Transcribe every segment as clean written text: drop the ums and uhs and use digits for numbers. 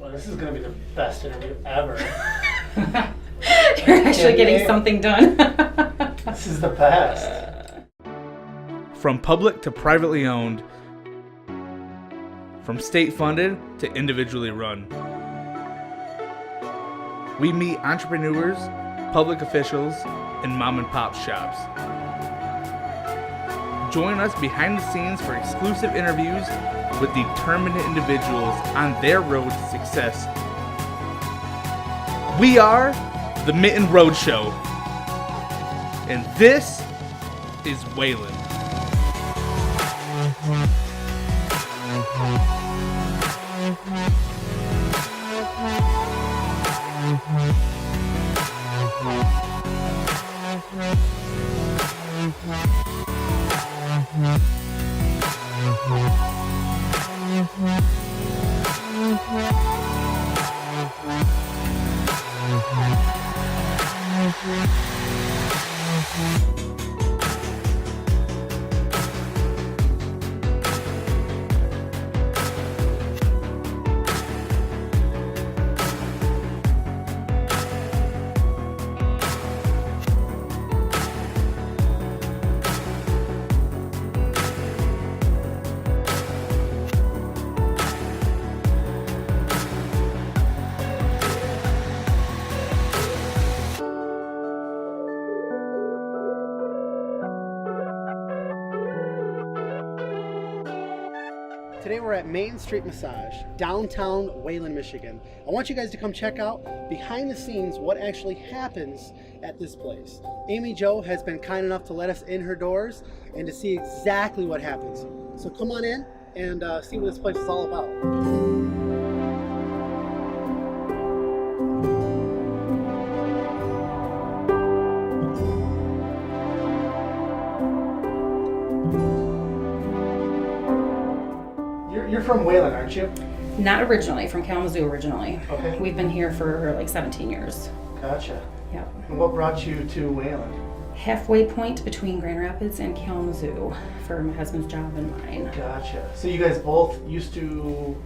Well, this is going to be the best interview ever. You're actually getting something done. This is the best. From public to privately owned, from state funded to individually run. We meet entrepreneurs, public officials, and mom and pop shops. Join us behind the scenes for exclusive interviews with determined individuals on their road to success. We are the Mitten Roadshow, and this is Wayland. Today we're at Main Street Massage, downtown Wayland, Michigan. I want you guys to come check out behind the scenes what actually happens at this place. Amy Jo has been kind enough to let us in her doors and to see exactly what happens. So come on in and see what this place is all about. You're from Wayland, aren't you? Not originally, from Kalamazoo originally. Okay. We've been here for like 17 years. Gotcha. Yep. And what brought you to Wayland? Halfway point between Grand Rapids and Kalamazoo for my husband's job and mine. Gotcha. So you guys both used to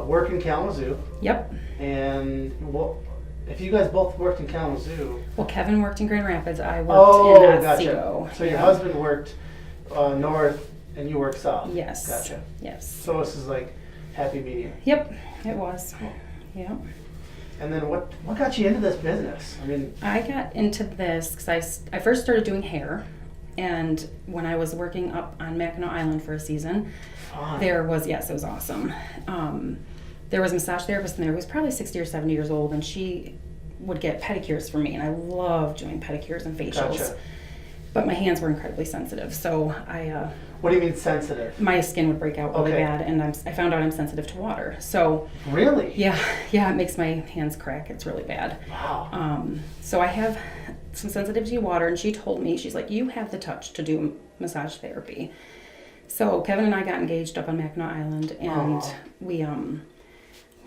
work in Kalamazoo. Yep. And if you guys both worked in Kalamazoo... Well, Kevin worked in Grand Rapids. I worked in gotcha. Otsego. So your husband worked north and you worked south. Yes. Gotcha. Yes. So this is like happy medium. Yep, it was. Yep. And then what got you into this business? I mean, I got into this because I first started doing hair, and when I was working up on Mackinac Island for a season, there was, yes, it was awesome. There was a massage therapist in there who was probably 60 or 70 years old, and she would get pedicures for me, and I loved doing pedicures and facials. Gotcha. But my hands were incredibly sensitive, so what do you mean sensitive? my skin would break out really bad, and I found out I'm sensitive to water. So Really? yeah, it makes my hands crack. It's really bad. Wow. So I have some sensitivity to water, and she told me, she's like, you have the touch to do massage therapy. So Kevin and I got engaged up on Mackinac Island, and we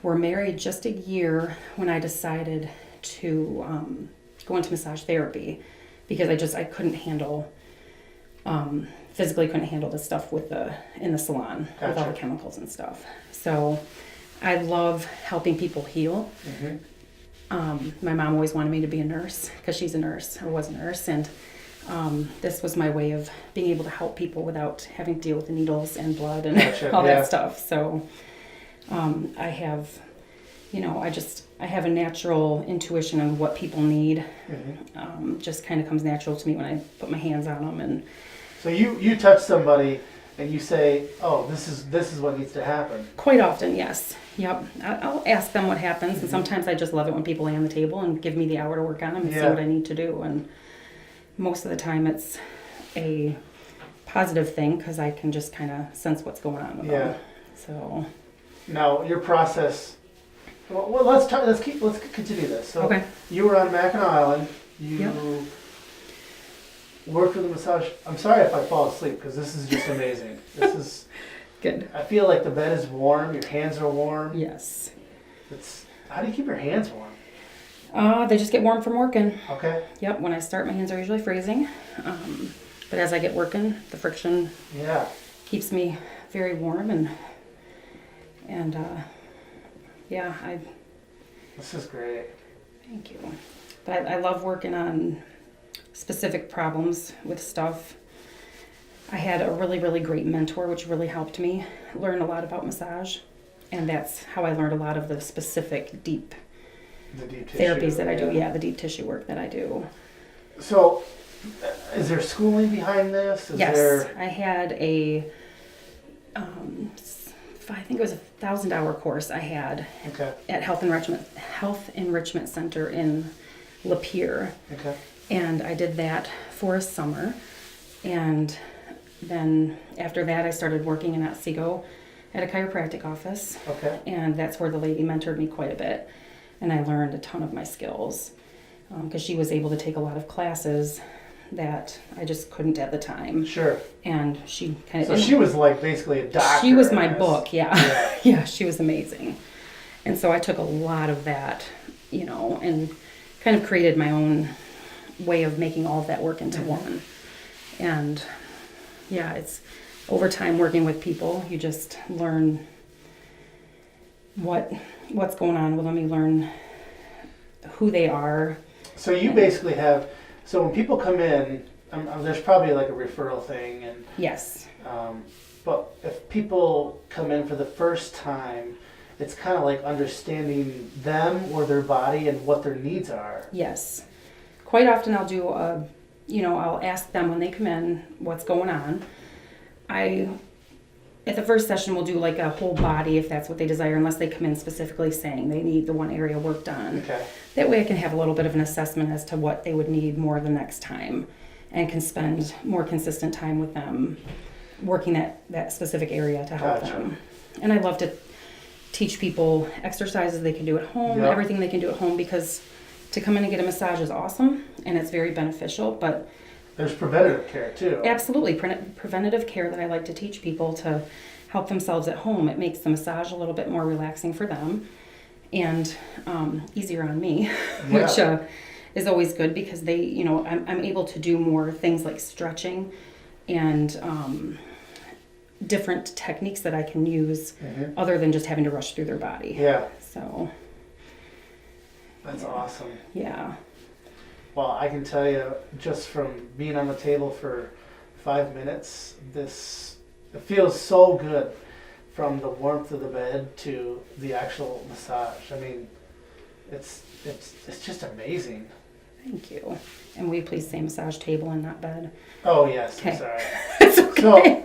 were married just a year when I decided to go into massage therapy, because I couldn't handle, physically couldn't handle the stuff in the salon with all the chemicals and stuff. So I love helping people heal. Mm-hmm. My mom always wanted me to be a nurse because she's a nurse, or was a nurse, and this was my way of being able to help people without having to deal with the needles and blood and all that stuff. So I have, I have a natural intuition on what people need. Mm-hmm. Just kind of comes natural to me when I put my hands on them. And so you touch somebody and you say, oh, this is what needs to happen. Quite often, yes. Yep. I'll ask them what happens, and sometimes I just love it when people lay on the table and give me the hour to work on them and see what I need to do. And most of the time it's a positive thing because I can just kind of sense what's going on with them. So now your process. Well, let's continue this. So you were on Mackinac Island. You worked with a massage. I'm sorry if I fall asleep because this is just amazing. This is good. I feel like the bed is warm. Your hands are warm. Yes. How do you keep your hands warm? They just get warm from working. Okay. Yep. When I start, my hands are usually freezing. But as I get working, the friction keeps me very warm and Yeah, This is great. thank you. But I love working on specific problems with stuff. I had a really, really great mentor, which really helped me learn a lot about massage. And that's how I learned a lot of the specific deep The deep tissue, therapies that I do. Yeah, the deep tissue work that I do. So, is there schooling behind this? Yes, I had I think it was a 1,000-hour course I had Okay. at Health Enrichment Center in Lapeer. Okay. And I did that for a summer. And then after that, I started working in Otsego at a chiropractic office. Okay. And that's where the lady mentored me quite a bit. And I learned a ton of my skills because she was able to take a lot of classes that I just couldn't at the time. Sure. And she kind of... So she was like basically a doctor. She was in my this. book, yeah. Yeah. Yeah, she was amazing. And so I took a lot of that, and kind of created my own way of making all of that work into one. And yeah, it's over time working with people, you just learn what's going on with them. You learn who they are. So you basically have, so when people come in, there's probably like a referral thing, and Yes. but if people come in for the first time, it's kind of like understanding them or their body and what their needs are. Yes. Quite often I'll do I'll ask them when they come in what's going on. At the first session, we'll do like a whole body if that's what they desire, unless they come in specifically saying they need the one area worked on. Okay. That way I can have a little bit of an assessment as to what they would need more the next time and can spend more consistent time with them working that specific area to help Gotcha. them. And I love to teach people exercises they can do at home, Yep. everything they can do at home, because to come in and get a massage is awesome and it's very beneficial, but There's preventative care too. absolutely preventative care that I like to teach people to help themselves at home. It makes the massage a little bit more relaxing for them and easier on me, which is always good because I'm able to do more things like stretching and different techniques that I can use other than just having to rush through their body. Yeah. So That's awesome. yeah. Well, I can tell you, just from being on the table for 5 minutes, it feels so good, from the warmth of the bed to the actual massage. I mean, it's just amazing. Thank you. And will you please say massage table and not bed? Oh yes, Okay. I'm sorry. It's okay.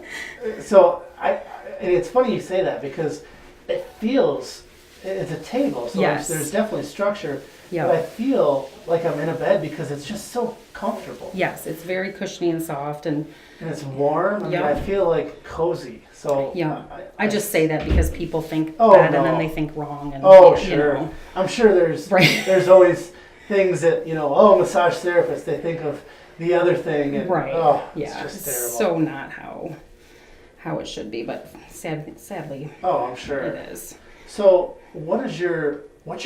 So and it's funny you say that because it feels, it's a table, so Yes. there's definitely structure. Yeah. But I feel like I'm in a bed because it's just so comfortable. Yes, it's very cushiony and soft and And it's warm. I mean, Yeah. I feel like cozy. So yeah. I just say that because people think Oh, bad no. and then they think wrong. And, Oh, you sure. know. I'm sure there's Right. there's always things that, massage therapist, they think of the other thing. And, Right. Oh, Yeah. it's just terrible. So not how it should be, but sadly Oh, I'm sure. it is. So what's your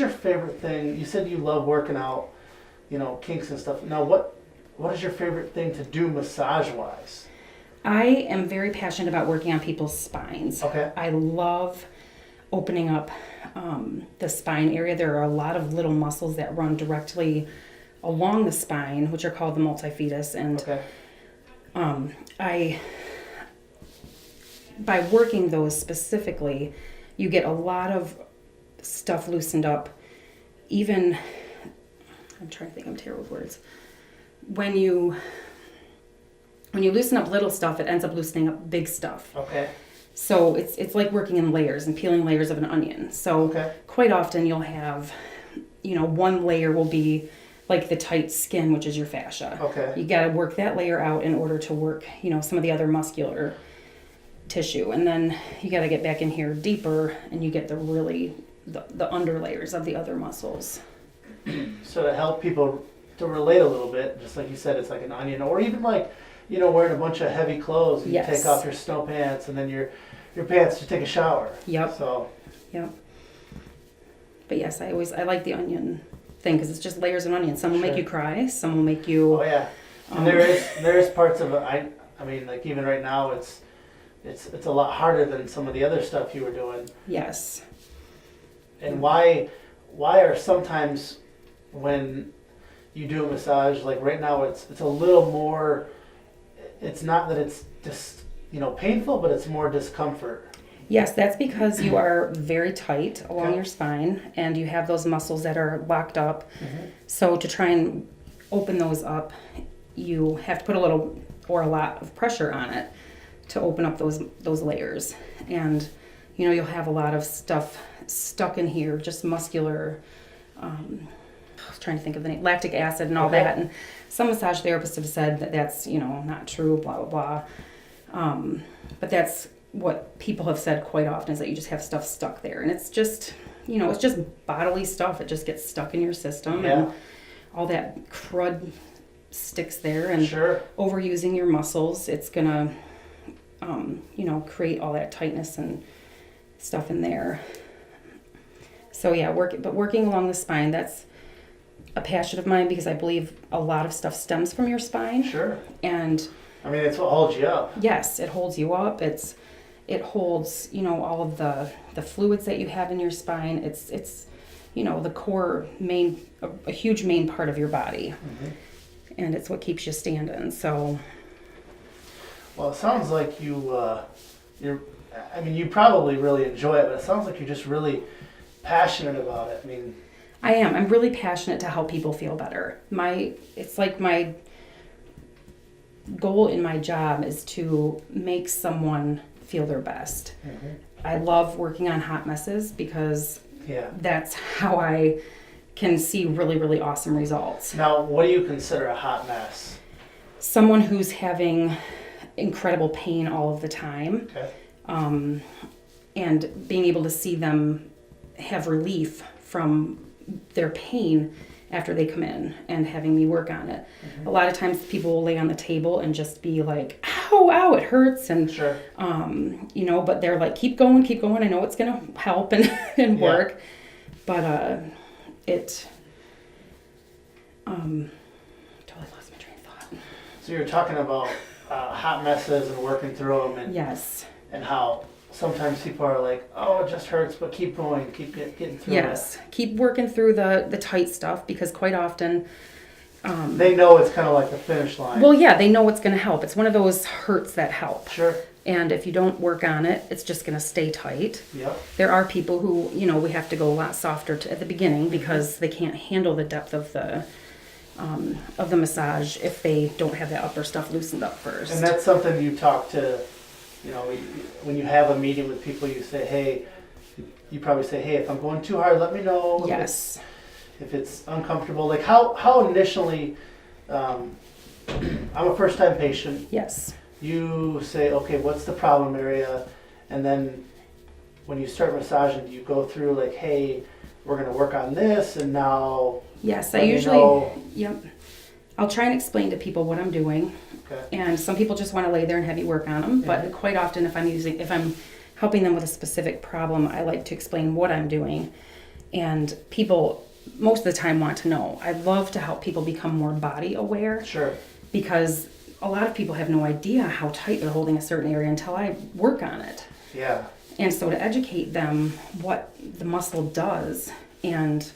favorite thing? You said you love working out, kinks and stuff. Now, what is your favorite thing to do massage-wise? I am very passionate about working on people's spines. Okay. I love opening up the spine area. There are a lot of little muscles that run directly along the spine, which are called the multifidus. And Okay. by working those specifically, you get a lot of stuff loosened up. Even, I'm trying to think, I'm terrible with words. When you loosen up little stuff, it ends up loosening up big stuff. Okay. So it's like working in layers and peeling layers of an onion. So Okay. quite often you'll have, one layer will be like the tight skin, which is your fascia. Okay. You got to work that layer out in order to work, some of the other muscular tissue. And then you got to get back in here deeper and you get the under layers of the other muscles. So to help people to relate a little bit, just like you said, it's like an onion, or even like, wearing a bunch of heavy clothes and Yes. you take off your snow pants and then your pants to take a shower. Yep. So, Yep. But yes, I like the onion thing because it's just layers of onion. Some will make Sure. you cry. Some will make you. oh yeah. And there is parts of it, I mean, like even right now, it's a lot harder than some of the other stuff you were doing. Yes. And why are sometimes when you do a massage, like right now, it's a little more. It's not that it's just painful, but it's more discomfort. Yes, that's because you are very tight along Okay. your spine and you have those muscles that are locked up. Mm-hmm. So to try and open those up, you have to put a little or a lot of pressure on it to open up those layers. And you'll have a lot of stuff stuck in here, just muscular, I was trying to think of the name, lactic acid and all Okay. that. And some massage therapists have said that that's, not true, blah, blah, blah. But that's what people have said quite often, is that you just have stuff stuck there. And it's just, it's just bodily stuff. It just gets stuck in your system. Yeah. And all that crud sticks there. And Sure. overusing your muscles, it's going to, create all that tightness and stuff in there. So yeah, working along the spine, that's a passion of mine because I believe a lot of stuff stems from your spine. Sure. And I mean, it's what holds you up. yes, it holds you up. It holds, all of the fluids that you have in your spine. It's the core a huge main part of your body. Mm-hmm. And it's what keeps you standing. So Well, it sounds like you probably really enjoy it, but it sounds like you're just really passionate about it. I mean, I am. I'm really passionate to help people feel better. It's like my goal in my job is to make someone feel their best. mm-hmm. I love working on hot messes because Yeah. that's how I can see really, really awesome results. Now, what do you consider a hot mess? Someone who's having incredible pain all of the time, Okay. and being able to see them have relief from their pain after they come in and having me work on it. Mm-hmm. A lot of times people will lay on the table and just be like, ow, ow, it hurts. And, Sure. but they're like, keep going. I know it's going to help and Yeah. work. But it, totally lost my train of thought. So you're talking about hot messes and working through them, and Yes. and how sometimes people are like, oh, it just hurts, but keep going, keep getting through Yes. Keep working through the tight stuff because quite often, it. They know it's kind of like the finish line. well, yeah, they know it's going to help. It's one of those hurts that help. Sure. And if you don't work on it, it's just going to stay tight. Yep. There are people who, we have to go a lot softer at the beginning because they can't handle the depth of the massage if they don't have that upper stuff loosened up first. And that's something you talk to, when you have a meeting with people, you say, hey, you probably say, hey, if I'm going too hard, let me know. Yes. If it's uncomfortable. Like how initially, I'm a first time patient. Yes. You say, okay, what's the problem area? And then when you start massaging, do you go through like, hey, we're going to work on this, and now... Yes, I let me usually, know. yep. I'll try and explain to people what I'm doing. Okay. And some people just want to lay there and have you work on them. But quite often if I'm helping them with a specific problem, I like to explain what I'm doing. And people most of the time want to know. I love to help people become more body aware. Sure. Because a lot of people have no idea how tight they're holding a certain area until I work on it. Yeah. And so to educate them what the muscle does and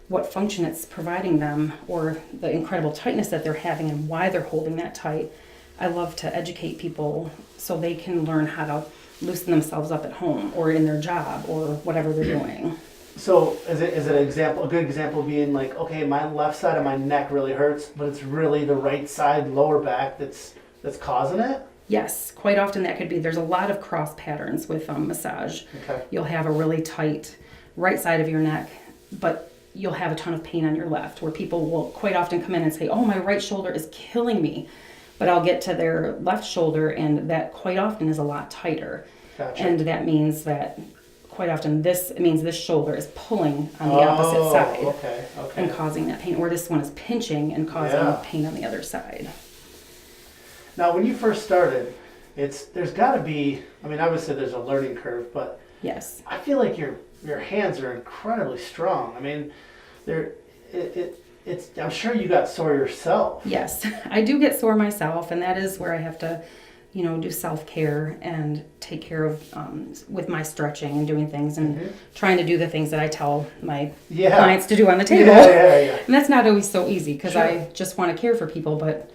what function it's providing them, or the incredible tightness that they're having and why they're holding that tight, I love to educate people so they can learn how to loosen themselves up at home or in their job or whatever they're doing. So is it a good example being like, okay, my left side of my neck really hurts, but it's really the right side lower back that's causing it? Yes, quite often that could be. There's a lot of cross patterns with massage. Okay. You'll have a really tight right side of your neck, but you'll have a ton of pain on your left, where people will quite often come in and say, oh, my right shoulder is killing me. But I'll get to their left shoulder, and that quite often is a lot tighter. Gotcha. And that means that quite often this shoulder is pulling on the opposite side Okay. and causing that pain, or this one is pinching and causing pain on the other side. Now, when you first started, there's got to be, I mean, obviously there's a learning curve, but Yes. I feel like your hands are incredibly strong. I mean, I'm sure you got sore yourself. Yes, I do get sore myself, and that is where I have to, do self-care and take care of with my stretching and doing things and trying to do the things that I tell my clients to do on the table. Yeah. And that's not always so easy because Sure. I just want to care for people, but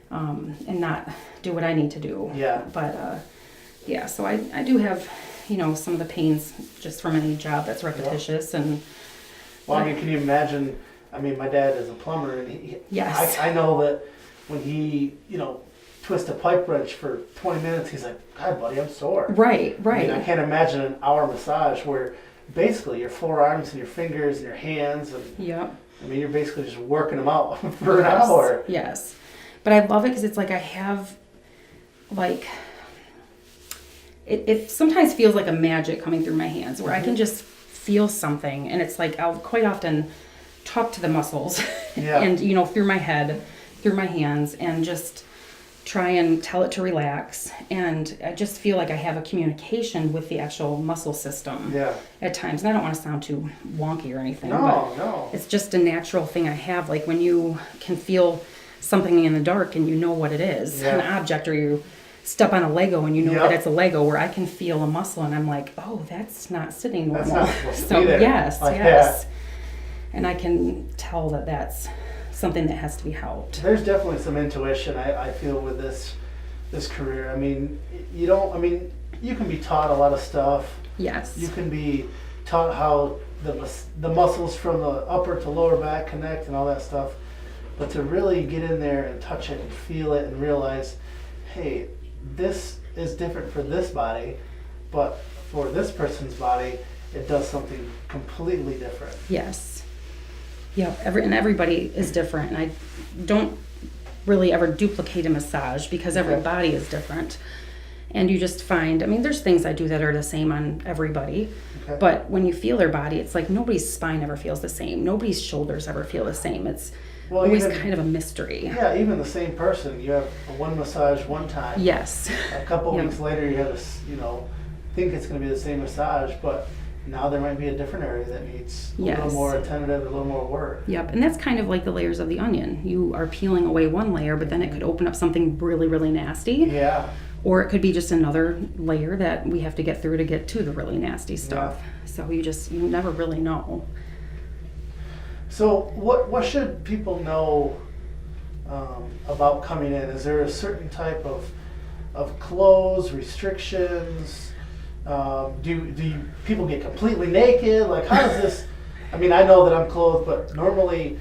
and not do what I need to do. Yeah. But so I do have some of the pains just from any job that's repetitious and. Well, I mean, can you imagine? I mean, my dad is a plumber, and Yes. I know that when he, twist a pipe wrench for 20 minutes, he's like, God, buddy, I'm sore. Right. I mean, I can't imagine an hour massage where basically your forearms and your fingers and your hands, and Yep. I mean, you're basically just working them out for an hour. Yes. But I love it because it's like I have, like, it sometimes feels like a magic coming through my hands where I can just feel something. And it's like I'll quite often talk to the muscles and, through my head, through my hands, and just try and tell it to relax. And I just feel like I have a communication with the actual muscle system at times. And I don't want to sound too wonky or anything, No. it's just a natural thing I have. Like when you can feel something in the dark and you know what it is, an object, or you step on a Lego and you know that it's a Lego, where I can feel a muscle and I'm like, oh, that's not sitting normal. That's not supposed to So be there. yes. That. And I can tell that that's something that has to be helped. There's definitely some intuition I feel with this career. I mean, you can be taught a lot of stuff. Yes. You can be taught how the muscles from the upper to lower back connect and all that stuff. But to really get in there and touch it and feel it and realize, hey, this is different for this body, but for this person's body, it does something completely different. Yes. Yeah, everybody is different, and I don't really ever duplicate a massage because every body is different. And you just find, I mean, there's things I do that are the same on everybody, but when you feel their body, it's like nobody's spine ever feels the same. Nobody's shoulders ever feel the same. It's always kind of a mystery. Yeah, even the same person. You have one massage one time. Yes. A couple weeks later, you have this, think it's going to be the same massage, but now there might be a different area that needs a little more attentive, a little more work. Yep, and that's kind of like the layers of the onion. You are peeling away one layer, but then it could open up something really, really nasty. Yeah. Or it could be just another layer that we have to get through to get to the really nasty stuff. Yeah. So you never really know. So what should people know about coming in? Is there a certain type of clothes, restrictions? Do people get completely naked? Like, how does this? I mean, I know that I'm clothed, but normally,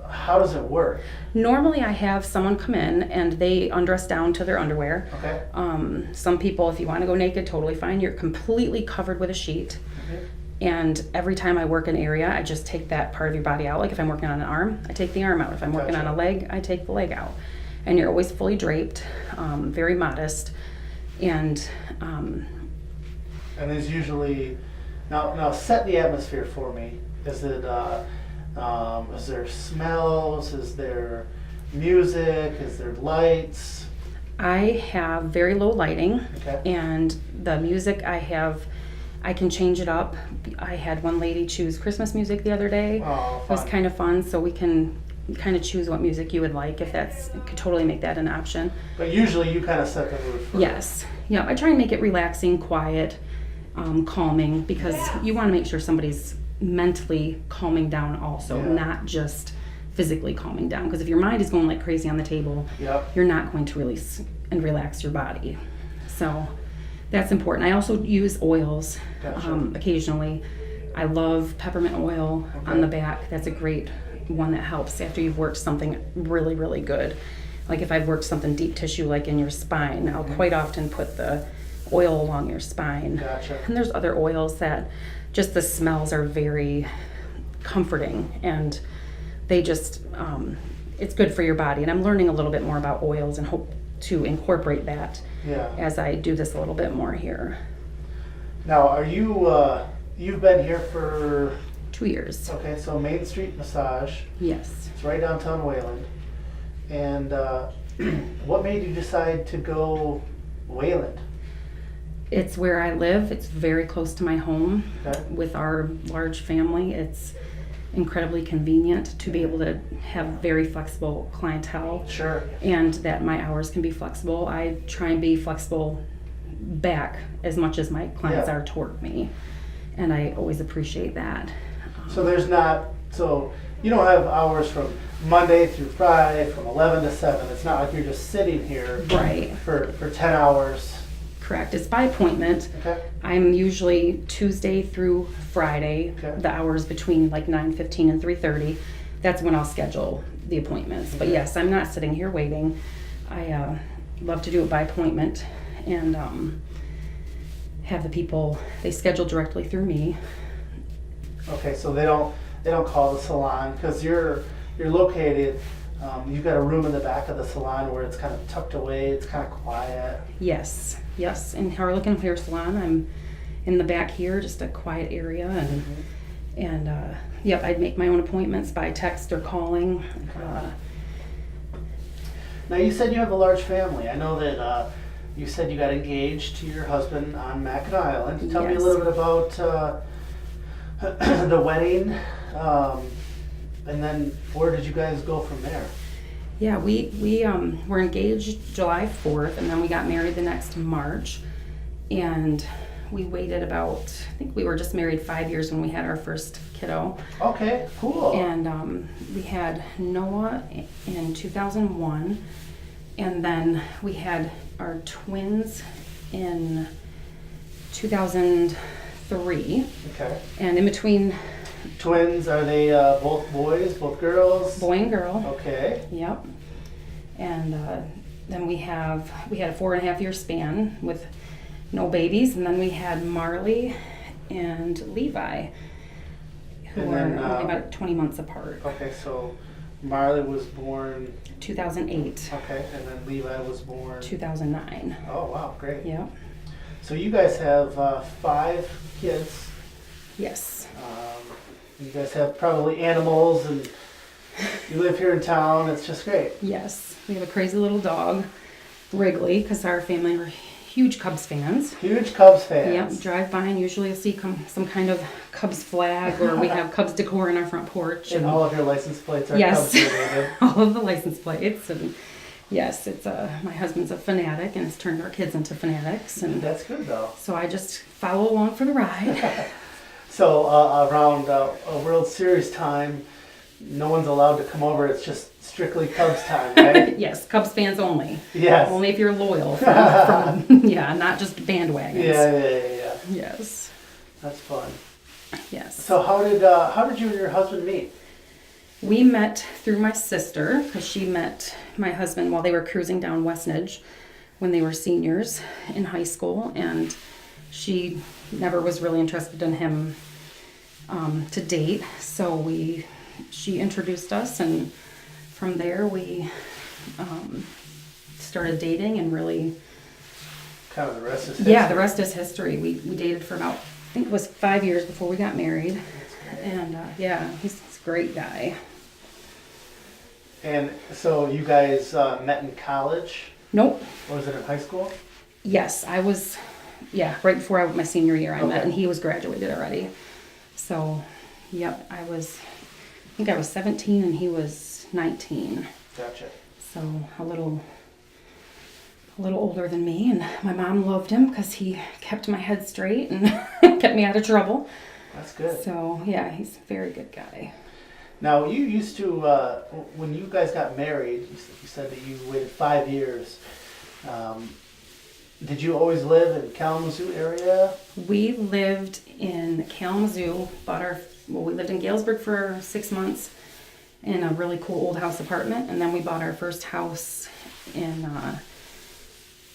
how does it work? Normally, I have someone come in and they undress down to their underwear. Okay. Some people, if you want to go naked, totally fine. You're completely covered with a sheet. Okay. And every time I work an area, I just take that part of your body out. Like if I'm working on an arm, I take the arm out. If I'm working on a leg, I take the leg out. And you're always fully draped, very modest. And there's usually now set the atmosphere for me. Is it is there smells? Is there music? Is there lights? I have very low lighting, and the music I can change it up. I had one lady choose Christmas music the other day. Oh, it was kind of fun, so we can kind of choose what music you would like. If could totally make that an option. But usually you kind of set the mood for Yes. Yeah, I try and make it relaxing, quiet, calming, because you want to make sure somebody's mentally calming down also, not just physically calming down. Because if your mind is going like crazy on the table, you're not going to release and relax your body. So that's important. I also use oils occasionally. I love peppermint oil on the back. That's a great one that helps after you've worked something really, really good. Like if I've worked something deep tissue like in your spine, I'll quite often put the oil along your spine. And there's other oils that just the smells are very comforting, and they just, it's good for your body. And I'm learning a little bit more about oils and hope to incorporate that as I do this a little bit more here. Now, are you, you've been here for 2 years. Okay, so Main Street Massage. Yes. It's right downtown Wayland. And what made you decide to go Wayland? It's where I live. It's very close to my home with our large family. incredibly convenient to be able to have very flexible clientele. Sure. And that my hours can be flexible. I try and be flexible back as much as my clients Yeah. are toward me. And I always appreciate that. So you don't have hours from Monday through Friday from 11 to 7. It's not like you're just sitting here Right. for 10 hours. Correct. It's by appointment. Okay. I'm usually Tuesday through Friday, Okay. the hours between like 9:15 and 3:30. That's when I'll schedule the appointments. But Okay. yes, I'm not sitting here waiting. I love to do it by appointment and have the people, they schedule directly through me. Okay, so they don't call the salon because you're located. You've got a room in the back of the salon where it's kind of tucked away. It's kind of quiet. Yes, in Harlequin Hair Salon, I'm in the back here, just a quiet area, and yep, I'd make my own appointments by text or calling. Now you said you have a large family. I know that you said you got engaged to your husband on Mackinac Island. Tell me a Yes. little bit about the wedding, and then where did you guys go from there? Yeah, we were engaged July 4th, and then we got married the next March, and we waited about, I think we were just married 5 years when we had our first kiddo. Okay, cool. And we had Noah in 2001, and then we had our twins in 2003. Okay. And in between, Twins, are they both boys, both girls? boy and girl. Okay. Yep. And then we had a 4.5 year span with no babies, and then we had Marley and Levi, who And were then, only about 20 months apart. Okay, so Marley was born, 2008, okay, and then Levi was born. 2009. Oh, wow, great. Yep. So you guys have 5 kids. Yes. You guys have probably animals, and you live here in town. It's just great. Yes. We have a crazy little dog, Wrigley, because our family are huge Cubs fans. Huge Cubs fans. Yep, drive by and usually you'll see some kind of Cubs flag, or we have Cubs decor in our front porch. And all of your license plates are Yes. Cubs related. All of the license plates, and yes, it's my husband's a fanatic and has turned our kids into fanatics, and That's good though. so I just follow along for the ride. So around a World Series time, no one's allowed to come over. It's just strictly Cubs time, right? Yes, Cubs fans only. Yes. Only if you're loyal from yeah, not just bandwagons. Yeah. Yes. That's fun. Yes. So how did you and your husband meet? We met through my sister, because she met my husband while they were cruising down Westnedge when they were seniors in high school, and she never was really interested in him to date. So she introduced us, and from there we started dating, and really, Kind of the rest is history. yeah, the rest is history. We dated for about, I think it was 5 years before we got married, and yeah, he's a great guy. And so you guys met in college, Nope. or was it in high school? Yes, I was, right before my senior year I met, Okay. and he was graduated already. So, yep, I think I was 17 and he was 19. Gotcha. So a little older than me, and my mom loved him because he kept my head straight and kept me out of trouble. That's good. So yeah, he's a very good guy. Now you used to, when you guys got married, you said that you waited 5 years. Did you always live in Kalamazoo area? We lived in Kalamazoo, we lived in Galesburg for 6 months in a really cool old house apartment, and then we bought our first house in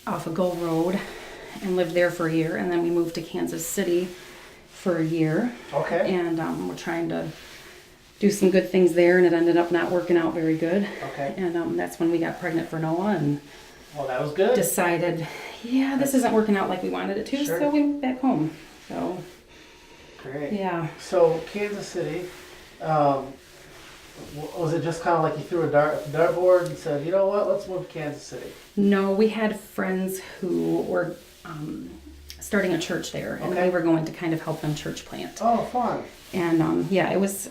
off of Gull Road and lived there for a year, and then we moved to Kansas City for a year. Okay. And we're trying to do some good things there, and it ended up not working out very good. Okay. And that's when we got pregnant for Noah and Well, that was good. decided, this isn't working out like we wanted it to, Sure. so we went back home. So, Great. yeah. So Kansas City, was it just kind of like you threw a dartboard and said, you know what, let's move to Kansas City? No, we had friends who were starting a church there, and Okay. we were going to kind of help them church plant. Oh, fun. And it was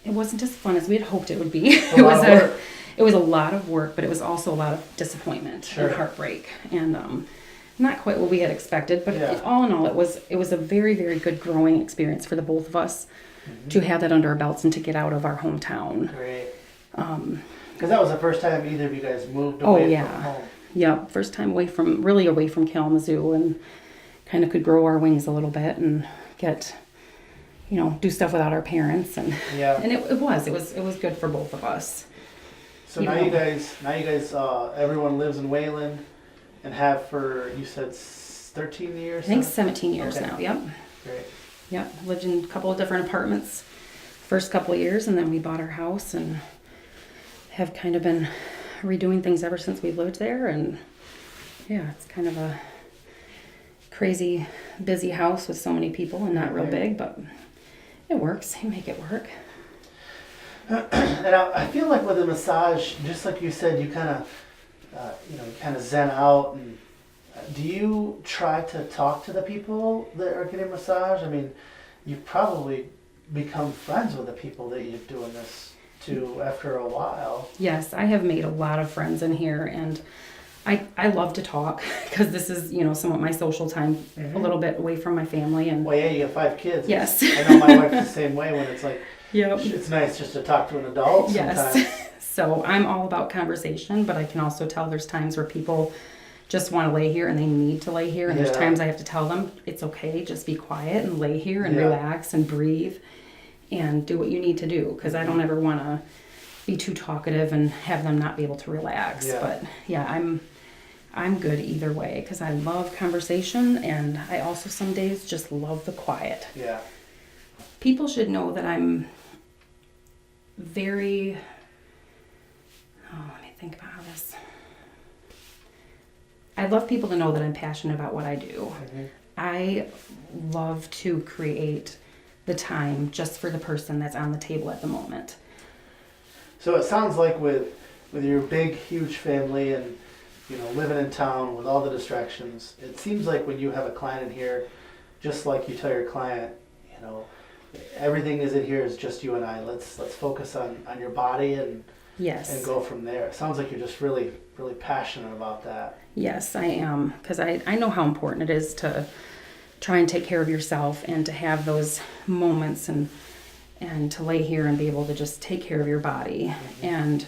it wasn't as fun as we had hoped it would be. It was a lot of work, but it was also a lot of disappointment and heartbreak, and not quite what we had expected. But all in all, it was a very, very good growing experience for the both of us to have that under our belts and to get out of our hometown. Great. Because that was the first time either of you guys moved away from home. Yeah, first time away from Kalamazoo, and kind of could grow our wings a little bit and get, do stuff without our parents, and it was good for both of us. So now you guys, everyone lives in Wayland, and have for, you said 13 years? I think 17 years now. Yep. Great. Yep. Lived in a couple of different apartments first couple of years, and then we bought our house and have kind of been redoing things ever since we lived there. And yeah, it's kind of a crazy, busy house with so many people and not real big, but it works. You make it work. And I feel like with a massage, just like you said, you kind of zen out. And do you try to talk to the people that are getting massage? I mean, you've probably become friends with the people that you're doing this to after a while. Yes, I have made a lot of friends in here, and I love to talk because this is, somewhat my social time, a little bit away from my family. And well, yeah, you have 5 kids. Yes. I know my wife's the same way when it's like, yep. It's nice just to talk to an adult sometimes. Yes. So I'm all about conversation, but I can also tell there's times where people just want to lay here and they need to lay here. And there's times I have to tell them it's okay, just be quiet and lay here and relax and breathe and do what you need to do. Because I don't ever want to be too talkative and have them not be able to relax. Yeah. But yeah, I'm good either way because I love conversation, and I also some days just love the quiet. Yeah. People should know that I'm very, let me think about this. I'd love people to know that I'm passionate about what I do. Mm-hmm. I love to create the time just for the person that's on the table at the moment. So it sounds like with your big, huge family and, living in town with all the distractions, it seems like when you have a client in here, just like you tell your client, everything is in here is just you and I. Let's focus on your body and go from there. It sounds like you're just really, really passionate about that. Yes, I am, because I know how important it is to try and take care of yourself and to have those moments and to lay here and be able to just take care of your body. Mm-hmm. And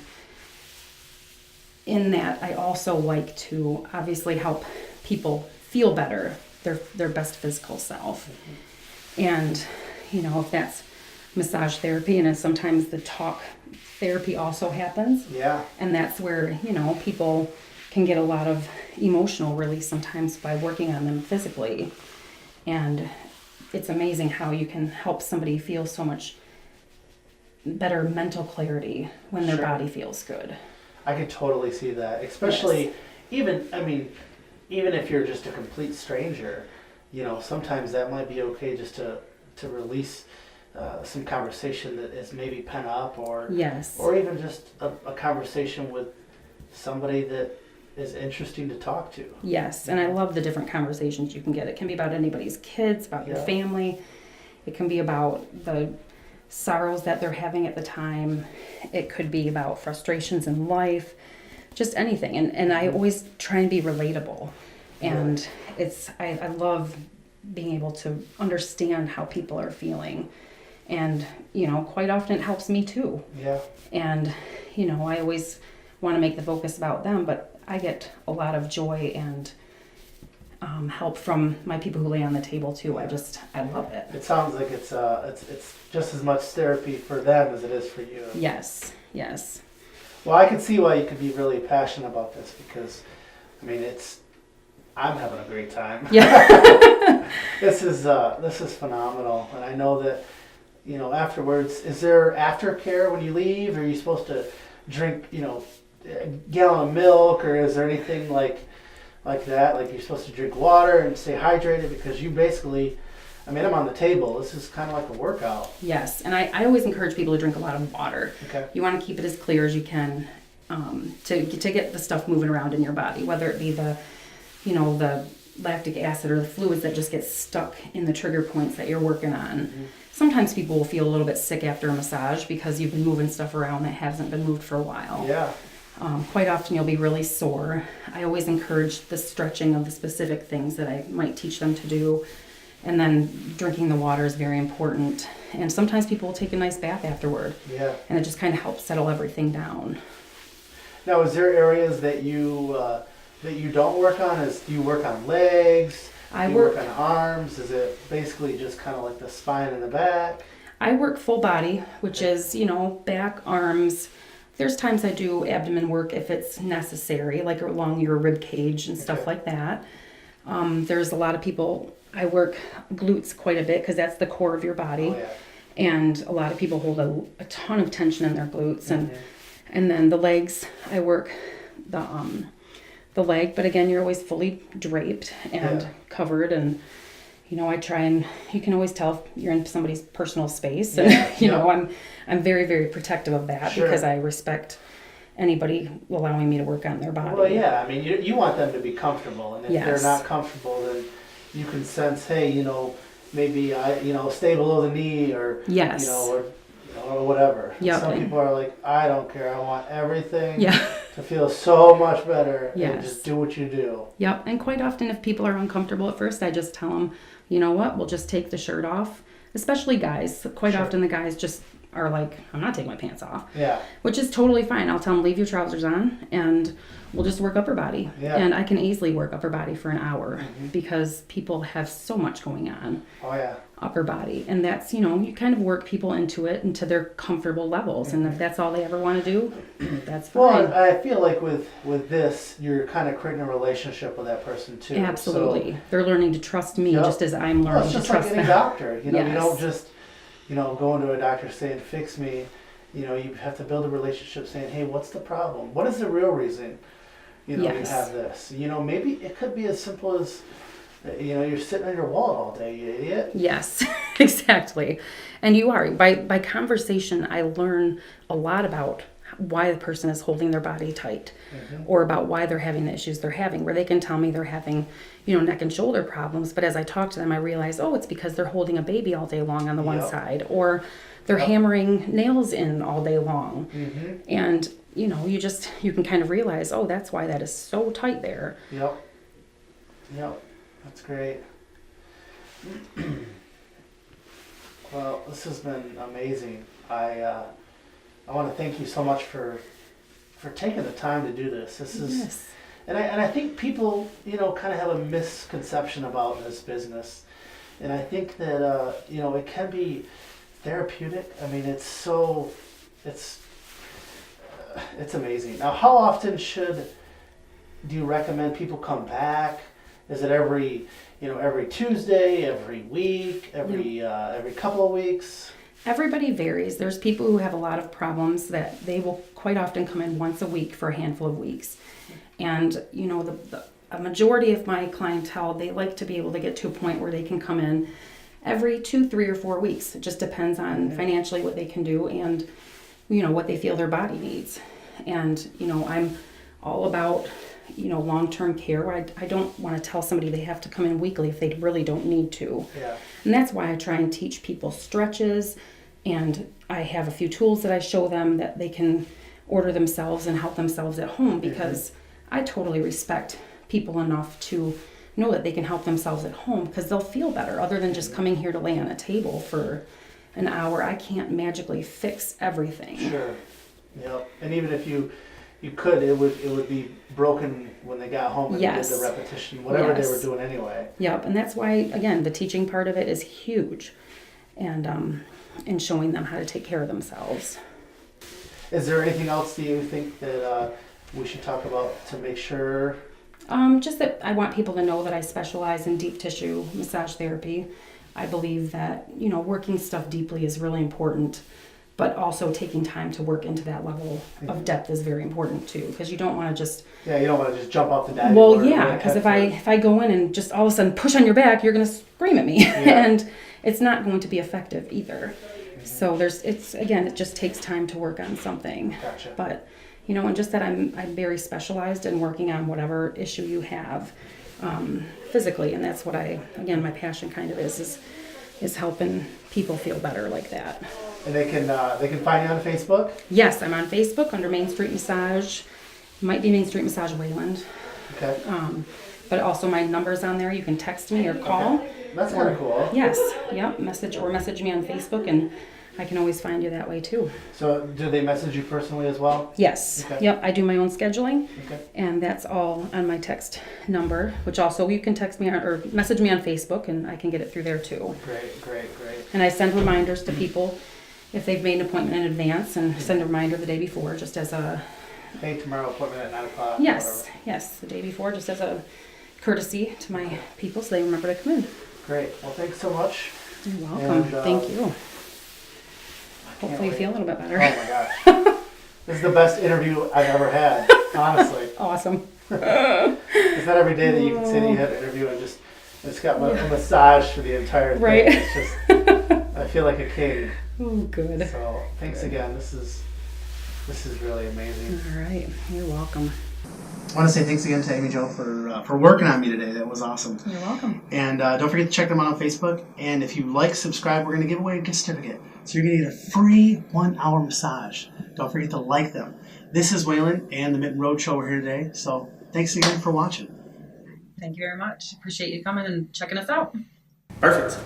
in that, I also like to obviously help people feel better, their best physical self. Mm-hmm. And if that's massage therapy, and sometimes the talk therapy also happens. Yeah. And that's where, people can get a lot of emotional release sometimes by working on them physically. And it's amazing how you can help somebody feel so much better mental clarity when their body feels good. I could totally see that, especially even if you're just a complete stranger, sometimes that might be okay just to release some conversation that is maybe pent up, or even just a conversation with somebody that is interesting to talk to. Yes, and I love the different conversations you can get. It can be about anybody's kids, about your family. It can be about the sorrows that they're having at the time. It could be about frustrations in life, just anything. And I always try and be relatable. And I love being able to understand how people are feeling. And, quite often it helps me too. Yeah. And, I always want to make the focus about them, but I get a lot of joy and help from my people who lay on the table too. I love it. It sounds like it's just as much therapy for them as it is for you. Yes. Well, I can see why you could be really passionate about this, because, I'm having a great time. Yeah. This is phenomenal, and I know that, afterwards, is there aftercare when you leave? Are you supposed to drink, a gallon of milk, or is there anything like that? Like you're supposed to drink water and stay hydrated, because you basically, I'm on the table. This is kind of like a workout. Yes, and I always encourage people to drink a lot of water. Okay. You want to keep it as clear as you can to get the stuff moving around in your body, whether it be the lactic acid or the fluids that just get stuck in the trigger points that you're working on. Mm-hmm. sometimes people will feel a little bit sick after a massage because you've been moving stuff around that hasn't been moved for a while. Yeah. Quite often you'll be really sore. I always encourage the stretching of the specific things that I might teach them to do. And then drinking the water is very important. And sometimes people will take a nice bath afterward. Yeah. And it just kind of helps settle everything down. Now, is there areas that you don't work on? Do you work on legs? Do you work on arms? Is it basically just kind of like the spine and the back? I work full body, which is, back, arms. There's times I do abdomen work if it's necessary, like along your rib cage and stuff like that. There's a lot of people, I work glutes quite a bit because that's the core of your body. Oh, yeah. And a lot of people hold a ton of tension in their glutes. And then the legs, I work the leg, but again, you're always fully draped and covered. And, I try and, you can always tell if you're in somebody's personal space. And, I'm very, very protective of that because I respect anybody allowing me to work on their body. Well, yeah, I mean, you want them to be comfortable. And if they're not comfortable, then you can sense, hey, maybe stay below the knee or, or whatever. Yep. Some people are like, I don't care. I want everything to feel so much better. And just do what you do. Yep. And quite often if people are uncomfortable at first, I just tell them, you know what, we'll just take the shirt off. Especially guys. Quite often the guys just are like, I'm not taking my pants off. Yeah. Which is totally fine. I'll tell them, leave your trousers on and we'll just work upper body. Yeah. And I can easily work upper body for an hour because people have so much going on. Oh, yeah. Upper body. And that's, you kind of work people into their comfortable levels. And if that's all they ever want to do, that's fine. Well, I feel like with this, you're kind of creating a relationship with that person too. Absolutely. So, they're learning to trust me just as I'm learning to trust them. It's just like any doctor. You don't just, go into a doctor saying, fix me. You have to build a relationship saying, hey, what's the problem? What is the real reason, you have this? Maybe it could be as simple as, you're sitting on your wallet all day, you idiot. Yes, exactly. And you are. By conversation, I learn a lot about why the person is holding their body tight or about why they're having the issues they're having, where they can tell me they're having, neck and shoulder problems. But as I talk to them, I realize, it's because they're holding a baby all day long on the one side, or they're hammering nails in all day long. And, you can kind of realize, that's why that is so tight there. Yep. That's great. Well, this has been amazing. I want to thank you so much for taking the time to do this. This is, and I think people, kind of have a misconception about this business, and I think that it can be therapeutic. I mean, it's amazing. Now, how often do you recommend people come back? Is it every Tuesday, every week, every couple of weeks? Everybody varies. There's people who have a lot of problems that they will quite often come in once a week for a handful of weeks. And, a majority of my clientele, they like to be able to get to a point where they can come in every 2, 3, or 4 weeks. It just depends on financially what they can do and, what they feel their body needs. And, I'm all about long-term care. I don't want to tell somebody they have to come in weekly if they really don't need to. Yeah. And that's why I try and teach people stretches, and I have a few tools that I show them that they can order themselves and help themselves at home, because I totally respect people enough to know that they can help themselves at home because they'll feel better other than just coming here to lay on a table for an hour. I can't magically fix everything. Sure. Yep. And even if you could, it would be broken when they got home and did the repetition, whatever they were doing anyway. Yep, and that's why, again, the teaching part of it is huge, and showing them how to take care of themselves. Is there anything else that you think that we should talk about to make sure? Just that I want people to know that I specialize in deep tissue massage therapy. I believe that, working stuff deeply is really important. But also taking time to work into that level of depth is very important too, because you don't want to just... Yeah, you don't want to just jump off the diving board. Well, yeah, because if I go in and just all of a sudden push on your back, you're going to scream at me. Yeah. And it's not going to be effective either. So it just takes time to work on something. Gotcha. But, and just that I'm very specialized in working on whatever issue you have physically. And that's what my passion kind of is is helping people feel better like that. And they can find you on Facebook? Yes, I'm on Facebook under Main Street Massage. Might be Main Street Massage Wayland. Okay. But also my number's on there. You can text me or call. Okay. That's kind of cool. Yes, yep, message me on Facebook, and I can always find you that way too. So do they message you personally as well? Yes, Okay. yep, I do my own scheduling, Okay. and that's all on my text number, which also you can text me or message me on Facebook, and I can get it through there too. Great. And I send reminders to people if they've made an appointment in advance, and send a reminder the day before, just as a Hey, tomorrow appointment at 9 o'clock. yes, the day before, just as a courtesy to my people, so they remember to come in. Great. Well, thanks so much. You're welcome. And, Thank you. Can't Hopefully you wait. feel a little bit better. Oh my gosh. This is the best interview I've ever had, honestly. Awesome. It's not every day that you can say that you have an interview and just got a massage for the entire thing. Right. It's just, I feel like a king. Oh, good. So thanks again. This is really amazing. All right. You're welcome. I want to say thanks again to Amy Jo for working on me today. That was awesome. You're welcome. And don't forget to check them out on Facebook. And if you like, subscribe, we're going to give away a gift certificate. So you're going to get a free 1-hour massage. Don't forget to like them. This is Wayland and the Mitten Road Show. We're here today. So thanks again for watching. Thank you very much. Appreciate you coming and checking us out. Perfect.